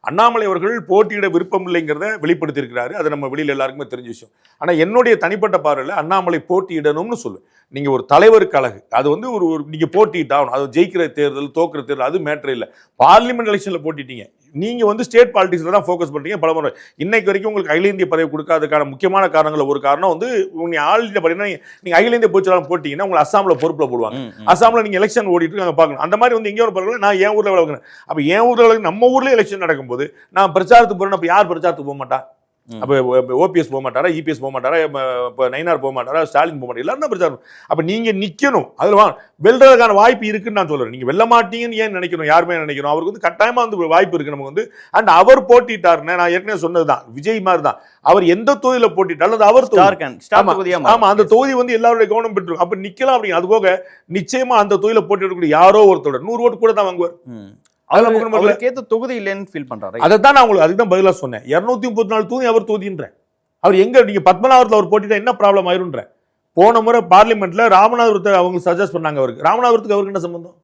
அண்ணாமலை அவர்கள் போட்டியிட விருப்பம் இல்லைங்கிறத வெளிப்படுத்தியிருக்கிறாரு. அது நம்ம வெளியில் எல்லாருக்குமே தெரிஞ்ச விஷயம். ஆனால் என்னுடைய தனிப்பட்ட பார்வையில் அண்ணாமலை போட்டியிடணும்னு சொல்லு. நீங்க ஒரு தலைவருக்கு அழகு, அது வந்து ஒரு நீங்க போட்டிட்டாகணும். அது ஜெயிக்கிற தேர்தல் தோக்குற தேர்தல் அது மேட்டர் இல்லை. பார்லிமெண்ட் எலெக்ஷன்ல போட்டிட்டீங்க, நீங்க வந்து ஸ்டேட் பாலிடிக்ஸ்ல தான் ஃபோக்கஸ் பண்றீங்க. பல முறை இன்னைக்கு வரைக்கும் உங்களுக்கு அகில இந்திய பதவி கொடுக்காததுக்கான முக்கியமான காரணங்கள் ஒரு காரணம் வந்து நீங்க ஆல் இந்தியா பார்த்தீங்கன்னா நீங்க அகில இந்திய பொதுச்செயலாளர் போட்டீங்கன்னா உங்களை அசாம்ல பொறுப்புல போடுவாங்க. அசாம்ல நீங்க எலெக்ஷன் ஓடிட்டு அங்க பார்க்கணும். அந்த மாதிரி வந்து எங்கேயோ ஒரு நான் என் ஊர்ல வளர்க்கணும். அப்ப என் ஊர்ல நம்ம ஊர்ல எலெக்ஷன் நடக்கும்போது நான் பிரச்சாரத்துக்கு போறேன். அப்ப யார் பிரச்சாரத்துக்கு போக மாட்டா? அப்ப ஓபிஎஸ் போக மாட்டாரா, இபிஎஸ் போக மாட்டாரா, நயினார் போக மாட்டாரா, ஸ்டாலின் போக மாட்டாரா, எல்லாரும் தான் பிரச்சாரம். அப்ப நீங்க நிக்கணும். அதுல வெல்றதுக்கான வாய்ப்பு இருக்குன்னு நான் சொல்றேன். நீங்க வெல்ல மாட்டீங்கன்னு ஏன் நினைக்கணும்? யாருமே நினைக்கணும். அவருக்கு வந்து கட்டாயமா வந்து வாய்ப்பு இருக்கு நமக்கு வந்து. அண்ட் அவர் போட்டிட்டாருன்னு நான் ஏற்கனவே சொன்னதுதான், விஜய் மாதிரி தான். அவர் எந்த தொகுதியில போட்டிட்டாலும் அது அவர் ஆமா, அந்த தொகுதி வந்து எல்லாருடைய கவனம் பெற்று அப்ப நிக்கலாம். அப்படிங்க அது போக நிச்சயமா அந்த தொகுதியில போட்டியிடக்கூடிய யாரோ ஒருத்தோட 100 ஓட்டு கூட தான் வாங்குவார். தொகுதி இல்லைன்னு ஃபீல் பண்றாரு. அதைத்தான் நான் உங்களுக்கு அதுதான் பதிலா சொன்னேன். 234 தொகுதி அவர் தொகுதின்ற அவர் எங்க நீங்க பத்மநாபத்துல அவர் போட்டிட்டா என்ன ப்ராப்ளம் ஆயிரும்ன்ற. போன முறை பார்லிமெண்ட்ல ராமநாதபுரத்தை அவங்க சஜஸ்ட் பண்ணாங்க. அவருக்கு ராமநாதபுரத்துக்கு அவருக்கு என்ன சம்பந்தம்?